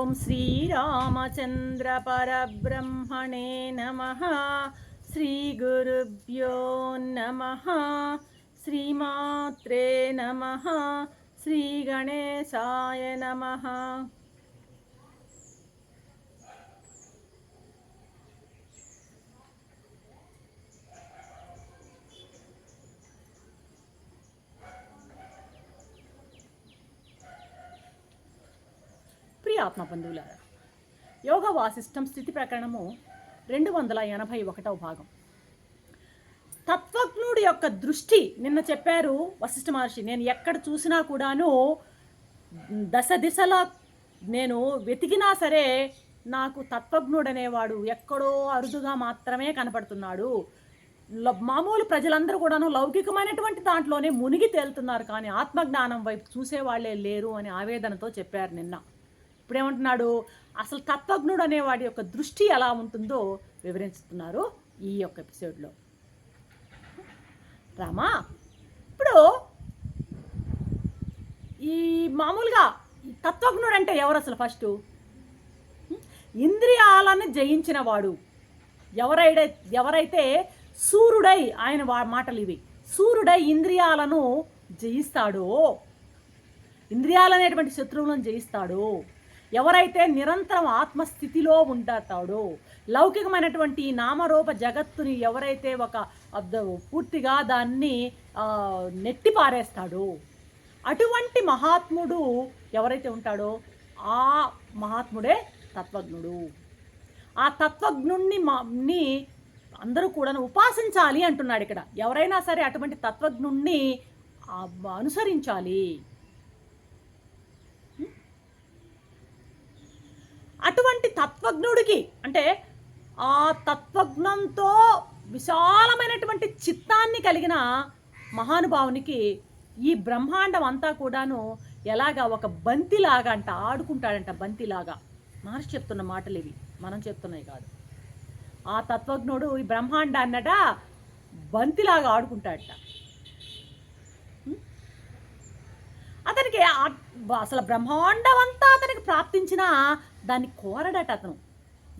ఓం శ్రీరామచంద్ర పరబ్రహ్మణే నమః. శ్రీ గురుభ్యో నమః. శ్రీమాత్రే నమః. శ్రీ గణేశాయ నమః. ప్రియ ఆత్మబంధువులారా, యోగ వాసిష్టం స్థితి ప్రకరణము 281వ భాగం. తత్వజ్ఞుడి యొక్క దృష్టి నిన్న చెప్పారు వశిష్ఠ మహర్షి. నేను ఎక్కడ చూసినా కూడాను దశ దిశలా నేను వెతికినా సరే నాకు తత్వజ్ఞుడు అనేవాడు ఎక్కడో అరుదుగా మాత్రమే కనపడుతున్నాడు. మామూలు ప్రజలందరూ కూడాను లౌకికమైనటువంటి దాంట్లోనే మునిగి తేలుతున్నారు, కానీ ఆత్మజ్ఞానం వైపు చూసేవాళ్లే లేరు అని ఆవేదనతో చెప్పారు నిన్న. ఇప్పుడు ఏమంటున్నాడు, అసలు తత్వజ్ఞుడు అనేవాడి యొక్క దృష్టి ఎలా ఉంటుందో వివరిస్తున్నారు ఈ యొక్క ఎపిసోడ్లో. రామా, ఇప్పుడు ఈ మామూలుగా తత్వజ్ఞుడు అంటే ఎవరు అసలు? ఫస్ట్ ఇంద్రియాలను జయించిన వాడు ఎవరైతే సూర్యుడై, ఆయన మాటలు ఇవి, సూర్యుడై ఇంద్రియాలను జయిస్తాడో, ఇంద్రియాలనేటువంటి శత్రువులను జయిస్తాడో, ఎవరైతే నిరంతరం ఆత్మస్థితిలో ఉంటాడో, లౌకికమైనటువంటి నామరూప జగత్తుని ఎవరైతే ఒక పూర్తిగా దాన్ని నెట్టి పారేస్తాడో, అటువంటి మహాత్ముడు ఎవరైతే ఉంటాడో ఆ మహాత్ముడే తత్వజ్ఞుడు. ఆ తత్వజ్ఞుణ్ణి అందరూ కూడా ఉపాసించాలి అంటున్నాడు ఇక్కడ. ఎవరైనా సరే అటువంటి తత్వజ్ఞుణ్ణి అనుసరించాలి. అటువంటి తత్వజ్ఞుడికి అంటే ఆ తత్వజ్ఞంతో విశాలమైనటువంటి చిత్తాన్ని కలిగిన మహానుభావునికి ఈ బ్రహ్మాండం అంతా కూడాను ఎలాగా ఒక బంతిలాగా అంట ఆడుకుంటాడంట. బంతిలాగా మహర్షి చెప్తున్న మాటలు ఇవి, మనం చెప్తున్నాయి కాదు. ఆ తత్వజ్ఞుడు ఈ బ్రహ్మాండాన్నట బంతిలాగా ఆడుకుంటాడట. అతనికి అసలు బ్రహ్మాండం అంతా అతనికి ప్రాప్తించినా దాన్ని కోరడట. అతను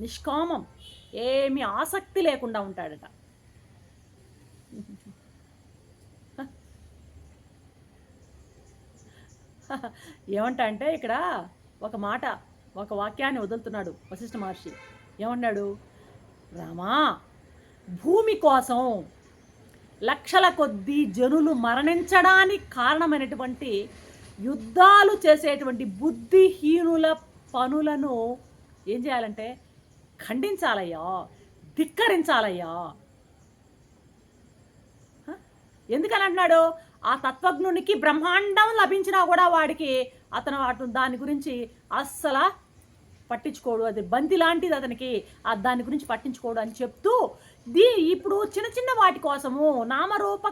నిష్కామం, ఏమీ ఆసక్తి లేకుండా ఉంటాడట. ఏమంటా అంటే ఇక్కడ ఒక మాట, ఒక వాక్యాన్ని వదులుతున్నాడు వశిష్ఠ మహర్షి. ఏమన్నాడు, రామా, భూమి కోసం లక్షల కొద్దీ జనులు మరణించడానికి కారణమైనటువంటి యుద్ధాలు చేసేటువంటి బుద్ధిహీనుల పనులను ఏం చేయాలంటే ఖండించాలయ్యా, ధిక్కరించాలయ్యా. ఎందుకని అంటున్నాడు, ఆ తత్వజ్ఞునికి బ్రహ్మాండం లభించినా కూడా వాడికి అతను దాని గురించి అస్సలు పట్టించుకోడు. అది బంతి లాంటిది అతనికి, దాని గురించి పట్టించుకోడు అని చెప్తూ ఇప్పుడు చిన్న చిన్న వాటి కోసము, నామరూప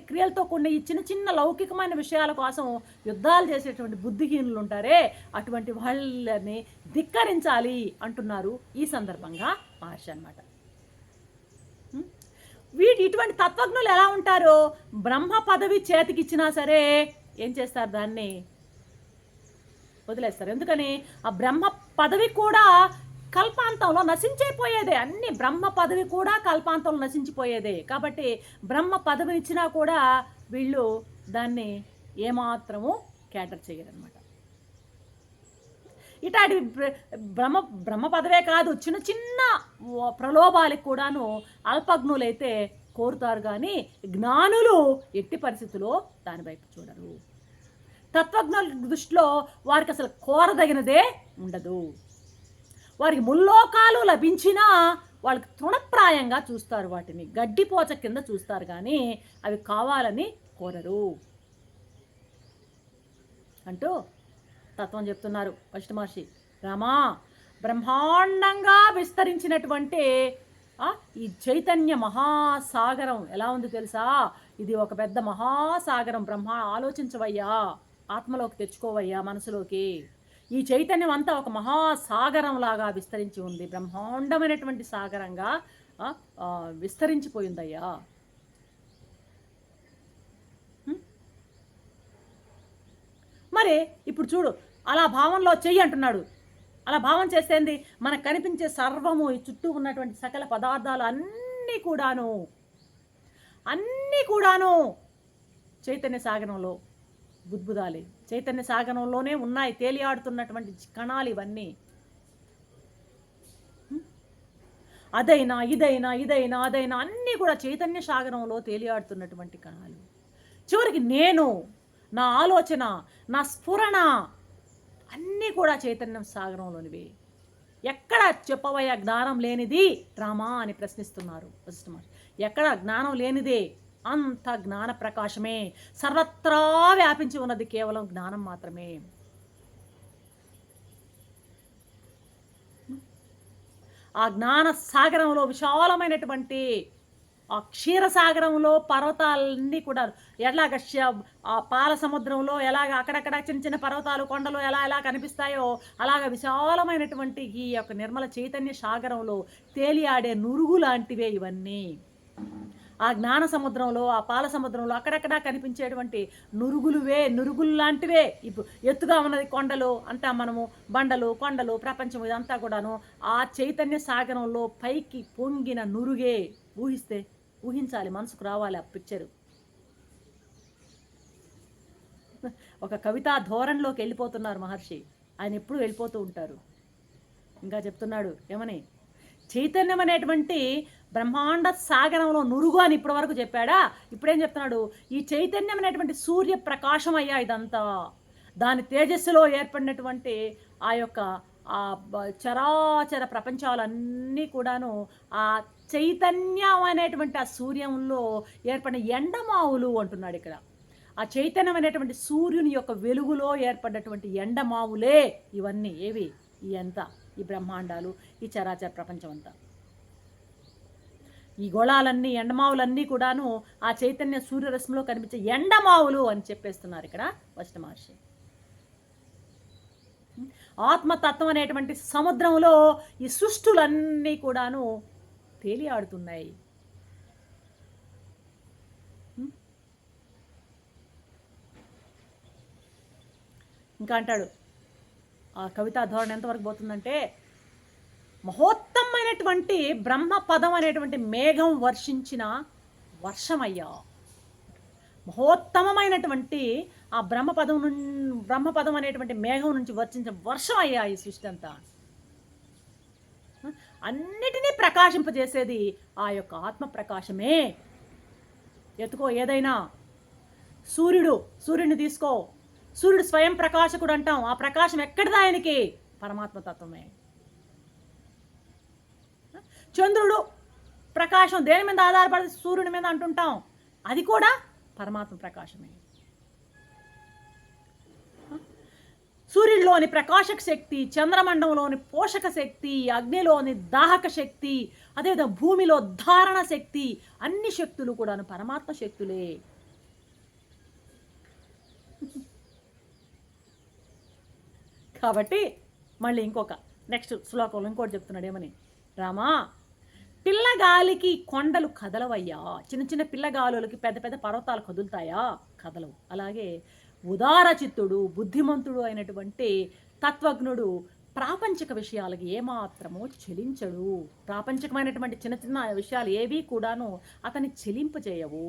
క్రియలతో కూడిన ఈ చిన్న చిన్న లౌకికమైన విషయాల కోసం యుద్ధాలు చేసేటువంటి బుద్ధిహీనులు ఉంటారే, అటువంటి వాళ్ళని ధిక్కరించాలి అంటున్నారు ఈ సందర్భంగా మహర్షి అన్నమాట. ఇటువంటి తత్వజ్ఞులు ఎలా ఉంటారో, బ్రహ్మ పదవి చేతికిచ్చినా సరే ఏం చేస్తారు, దాన్ని వదిలేస్తారు. ఎందుకని ఆ బ్రహ్మ పదవి కూడా కల్పాంతంలో నశించిపోయేదే. అన్ని బ్రహ్మ పదవి కూడా కల్పాంతంలో నశించిపోయేదే. కాబట్టి బ్రహ్మ పదవిని ఇచ్చినా కూడా వీళ్ళు దాన్ని ఏమాత్రము క్యాటర్ చేయరనమాట. ఇటాటి బ్రహ్మ పదవే కాదు, చిన్న చిన్న ప్రలోభాలకు కూడాను అల్పజ్ఞులైతే కోరుతారు, కానీ జ్ఞానులు ఎట్టి పరిస్థితుల్లో దాని వైపు చూడరు. తత్వజ్ఞుల దృష్టిలో వారికి అసలు కోరదగినదే ఉండదు. వారికి ముల్లోకాలు లభించినా వాళ్ళకి తృణప్రాయంగా చూస్తారు, వాటిని గడ్డిపోచ కింద చూస్తారు, కానీ అవి కావాలని కోరరు అంటూ తత్వం చెప్తున్నారు వశిష్ఠ మహర్షి. రామా, బ్రహ్మాండంగా విస్తరించినటువంటి ఈ చైతన్య మహాసాగరం ఎలా ఉంది తెలుసా? ఇది ఒక పెద్ద మహాసాగరం. ఆలోచించవయ్యా, ఆత్మలోకి తెచ్చుకోవయ్యా, మనసులోకి. ఈ చైతన్యం అంతా ఒక మహాసాగరం లాగా విస్తరించి ఉంది, బ్రహ్మాండమైనటువంటి సాగరంగా విస్తరించిపోయిందయ్యా. మరి ఇప్పుడు చూడు, అలా భావంలో చెయ్యి అంటున్నాడు. అలా భావం చేస్తే ఏంది, మనకు కనిపించే సర్వము, ఈ చుట్టూ ఉన్నటువంటి సకల పదార్థాలు అన్నీ కూడాను చైతన్య సాగరంలో బుద్బుదాలే. చైతన్య సాగరంలోనే ఉన్నాయి తేలియాడుతున్నటువంటి కణాలు ఇవన్నీ. అదైనా ఇదైనా అన్నీ కూడా చైతన్య సాగరంలో తేలియాడుతున్నటువంటి కణాలు. చివరికి నేను, నా ఆలోచన, నా స్ఫురణ అన్నీ కూడా చైతన్యం సాగరంలోనివి. ఎక్కడ చెప్పవయ్యా జ్ఞానం లేనిది రామా అని ప్రశ్నిస్తున్నారు వశిష్ఠ మహర్షి. ఎక్కడ జ్ఞానం లేనిదే? అంత జ్ఞాన ప్రకాశమే, సర్వత్రా వ్యాపించి ఉన్నది కేవలం జ్ఞానం మాత్రమే. ఆ జ్ఞాన సాగరంలో విశాలమైనటువంటి ఆ క్షీరసాగరంలో పర్వతాలన్నీ కూడా ఎలాగ ఆ పాల సముద్రంలో ఎలాగ అక్కడక్కడ చిన్న చిన్న పర్వతాలు, కొండలు ఎలా కనిపిస్తాయో అలాగ విశాలమైనటువంటి ఈ యొక్క నిర్మల చైతన్య సాగరంలో తేలియాడే నురుగు లాంటివే ఇవన్నీ. ఆ జ్ఞాన సముద్రంలో, ఆ పాల సముద్రంలో అక్కడక్కడ కనిపించేటువంటి నురుగులు లాంటివే. ఇప్పుడు ఎత్తుగా ఉన్నది కొండలు అంతా, మనము బండలు, కొండలు, ప్రపంచం ఇదంతా కూడాను ఆ చైతన్య సాగరంలో పైకి పొంగిన నురుగే. ఊహించాలి, మనసుకు రావాలి ఆ పిక్చరు. ఒక కవితా ధోరణిలోకి వెళ్ళిపోతున్నారు మహర్షి. ఆయన ఎప్పుడు వెళ్ళిపోతూ ఉంటారు. ఇంకా చెప్తున్నాడు ఏమని, చైతన్యం అనేటువంటి బ్రహ్మాండ సాగరంలో నురుగు అని ఇప్పటి వరకు చెప్పాడా. ఇప్పుడేం చెప్తున్నాడు, ఈ చైతన్యం అనేటువంటి సూర్య ప్రకాశం అయ్యా ఇదంతా. దాని తేజస్సులో ఏర్పడినటువంటి ఆ యొక్క ఆ చరాచర ప్రపంచాలన్నీ కూడాను ఆ చైతన్యం అనేటువంటి ఆ సూర్యంలో ఏర్పడిన ఎండమావులు అంటున్నాడు ఇక్కడ. ఆ చైతన్యం అనేటువంటి సూర్యుని యొక్క వెలుగులో ఏర్పడినటువంటి ఎండమావులే ఇవన్నీ. ఏవి? ఈ అంతా, ఈ బ్రహ్మాండాలు, ఈ చరాచర ప్రపంచం అంతా. ఈ గోళాలన్నీ, ఎండమావులన్నీ కూడాను ఆ చైతన్య సూర్యరశ్మిలో కనిపించే ఎండమావులు అని చెప్పేస్తున్నారు ఇక్కడ వశిష్ఠ మహర్షి. ఆత్మతత్వం అనేటువంటి సముద్రంలో ఈ సృష్టులన్నీ కూడాను తేలియాడుతున్నాయి. ఇంకా అంటాడు, ఆ కవితా ధోరణి ఎంతవరకు పోతుందంటే, మహోత్తమైనటువంటి బ్రహ్మపదం అనేటువంటి మేఘం వర్షించిన వర్షమయ్యా. మహోత్తమైనటువంటి ఆ బ్రహ్మపదం అనేటువంటి మేఘం నుంచి వర్షించిన వర్షం అయ్యా ఈ సృష్టి అంతా. అన్నిటినీ ప్రకాశింపజేసేది ఆ యొక్క ఆత్మ ప్రకాశమే. ఎత్తుకో ఏదైనా, సూర్యుడిని తీసుకో, సూర్యుడు స్వయం ప్రకాశకుడు అంటాం. ఆ ప్రకాశం ఎక్కడిదా? ఆయనకి పరమాత్మతత్వమే. చంద్రుడు ప్రకాశం దేని మీద ఆధారపడి? సూర్యుడి మీద అంటుంటాం. అది కూడా పరమాత్మ ప్రకాశమే. సూర్యుడిలోని ప్రకాశక శక్తి, చంద్రమండలంలోని పోషక శక్తి, అగ్నిలోని దాహక శక్తి, అదేవిధంగా భూమిలో ధారణ శక్తి, అన్ని శక్తులు కూడాను పరమాత్మ శక్తులే. కాబట్టి మళ్ళీ నెక్స్ట్ శ్లోకంలో ఇంకోటి చెప్తున్నాడు ఏమని, రామా పిల్లగాలికి కొండలు కదలవయ్యా. చిన్న చిన్న పిల్లగాలులకి పెద్ద పెద్ద పర్వతాలు కదులుతాయా? కదలవు. అలాగే ఉదార చిత్తుడు, బుద్ధిమంతుడు అయినటువంటి తత్వజ్ఞుడు ప్రాపంచిక విషయాలకి ఏమాత్రమో చెలించడు. ప్రాపంచికమైనటువంటి చిన్న చిన్న విషయాలు ఏవి కూడాను అతన్ని చెలింపజేయవు.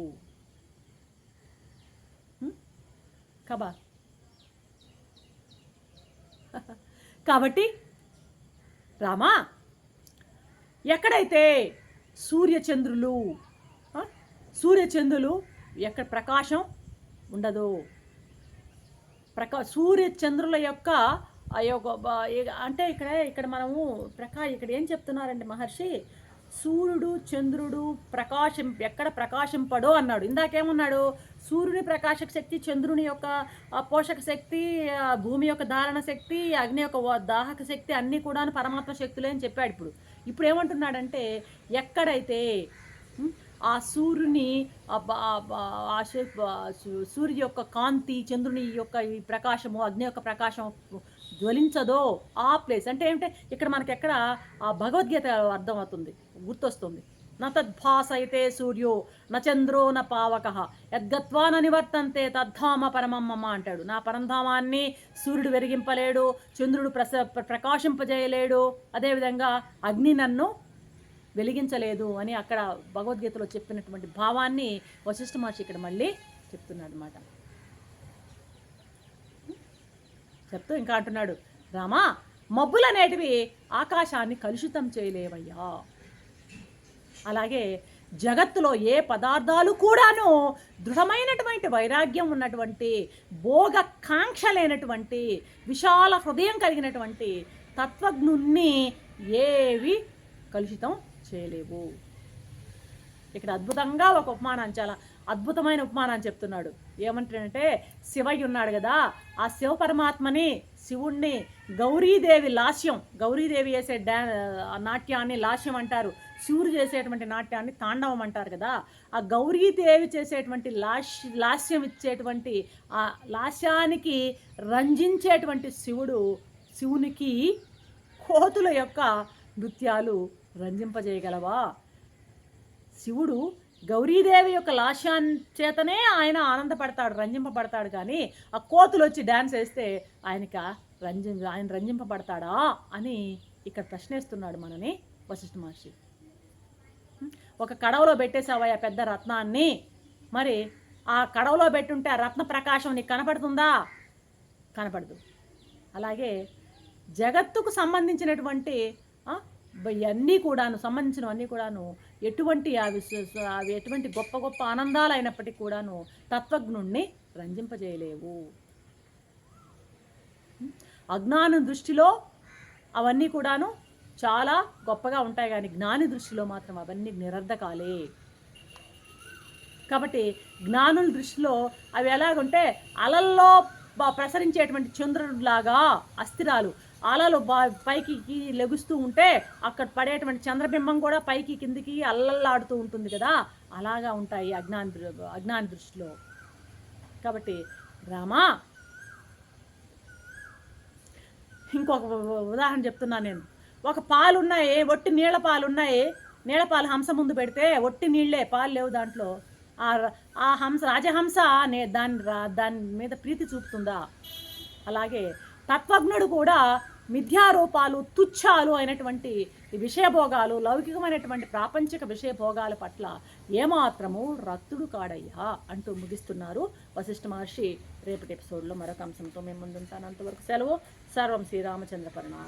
కబా కాబట్టి రామా, ఎక్కడైతే సూర్యచంద్రులు ఎక్కడ ప్రకాశం ఉండదు, సూర్యచంద్రుల యొక్క అంటే ఇక్కడ మనము ఇక్కడ ఏం చెప్తున్నారండి మహర్షి, సూర్యుడు చంద్రుడు ఎక్కడ ప్రకాశింపడో అన్నాడు. ఇందాకేమన్నాడు? సూర్యుని ప్రకాశక శక్తి, చంద్రుని యొక్క పోషక శక్తి, భూమి యొక్క ధారణ శక్తి, అగ్ని యొక్క దాహక శక్తి అన్నీ కూడా పరమాత్మ శక్తులే అని చెప్పాడు. ఇప్పుడు ఏమంటున్నాడంటే, ఎక్కడైతే ఆ సూర్యుని సూర్య యొక్క కాంతి, చంద్రుని యొక్క ఈ ప్రకాశము, అగ్ని యొక్క ప్రకాశం జ్వలించదో ఆ ప్లేస్ అంటే ఏమిటంటే, ఇక్కడ మనకి ఎక్కడ ఆ భగవద్గీత అర్థమవుతుంది, గుర్తొస్తుంది. న తద్భాసైతే సూర్యో న చంద్రో న పావక యద్గత్వా న నివర్తంతే తద్ధామ పరమం మమ అంటాడు. నా పరంధామాన్ని సూర్యుడు వెలిగింపలేడు, చంద్రుడు ప్రకాశింపజేయలేడు, అదేవిధంగా అగ్ని నన్ను వెలిగించలేదు అని అక్కడ భగవద్గీతలో చెప్పినటువంటి భావాన్ని వశిష్ఠ మహర్షి ఇక్కడ మళ్ళీ చెప్తున్నాడు అన్నమాట. చెప్తూ ఇంకా అంటున్నాడు, రామా మబ్బులనేటివి ఆకాశాన్ని కలుషితం చేయలేవయ్యా. అలాగే జగత్తులో ఏ పదార్థాలు కూడాను దృఢమైనటువంటి వైరాగ్యం ఉన్నటువంటి, భోగకాంక్ష లేనటువంటి, విశాల హృదయం కలిగినటువంటి తత్వజ్ఞుణ్ణి ఏవి కలుషితం చేయలేవు. ఇక్కడ అద్భుతంగా ఒక ఉపమానం, చాలా అద్భుతమైన ఉపమానాన్ని చెప్తున్నాడు. ఏమంటాడంటే, శివయ్య ఉన్నాడు కదా, ఆ శివ పరమాత్మని, శివుణ్ణి గౌరీదేవి లాస్యం, గౌరీదేవి చేసే నాట్యాన్ని లాస్యం అంటారు, శివుడు చేసేటువంటి నాట్యాన్ని తాండవం అంటారు కదా. ఆ గౌరీదేవి చేసేటువంటి లాస్యం ఇచ్చేటువంటి ఆ లాస్యానికి రంజించేటువంటి శివునికి కోతుల యొక్క నృత్యాలు రంజింపజేయగలవా? శివుడు గౌరీదేవి యొక్క లాస్యాన్ చేతనే ఆయన ఆనందపడతాడు, రంజింపబడతాడు. కానీ ఆ కోతులు వచ్చి డ్యాన్స్ వేస్తే ఆయన రంజింపబడతాడా అని ఇక్కడ ప్రశ్నిస్తున్నాడు మనని వశిష్ఠ మహర్షి. ఒక కడవలో పెట్టేసావా పెద్ద రత్నాన్ని, మరి ఆ కడవలో పెట్టుంటే ఆ రత్న ప్రకాశం నీకు కనపడుతుందా? కనపడదు. అలాగే జగత్తుకు సంబంధించినటువంటి ఇవన్నీ కూడాను, సంబంధించినవన్నీ కూడాను ఎటువంటి అవి ఎటువంటి గొప్ప గొప్ప ఆనందాలు అయినప్పటికీ కూడాను తత్వజ్ఞుణ్ణి రంజింపజేయలేవు. అజ్ఞానం దృష్టిలో అవన్నీ కూడాను చాలా గొప్పగా ఉంటాయి, కానీ జ్ఞాని దృష్టిలో మాత్రం అవన్నీ నిరర్ధకాలే. కాబట్టి జ్ఞానుల దృష్టిలో అవి ఎలాగుంటే అలల్లో ప్రసరించేటువంటి చంద్రుడిలాగా అస్థిరాలు, అలలు పైకి లెగుస్తూ ఉంటే అక్కడ పడేటువంటి చంద్రబింబం కూడా పైకి కిందికి అల్లల్లాడుతూ ఉంటుంది కదా, అలాగా ఉంటాయి అజ్ఞాని దృష్టిలో. కాబట్టి రామా, ఇంకొక ఉదాహరణ చెప్తున్నాను నేను. ఒక పాలున్నాయి, ఒట్టి నీళ్ళ పాలున్నాయి, నీళ్ళ పాలు హంస ముందు పెడితే ఒట్టి నీళ్ళే, పాలు లేవు దాంట్లో. ఆ హంస, రాజహంస దాని మీద ప్రీతి చూపుతుందా? అలాగే తత్వజ్ఞుడు కూడా మిథ్యారూపాలు, తుచ్ఛాలు అయినటువంటి విషయభోగాలు, లౌకికమైనటువంటి ప్రాపంచిక విషయభోగాల పట్ల ఏమాత్రము రక్తుడు కాడయ్యా అంటూ ముగిస్తున్నారు వశిష్ఠ మహర్షి. రేపటి ఎపిసోడ్లో మరొక అంశంతో మేము ముందుంటాను. అంతవరకు సెలవు. సర్వం శ్రీరామచంద్ర పరిణామం.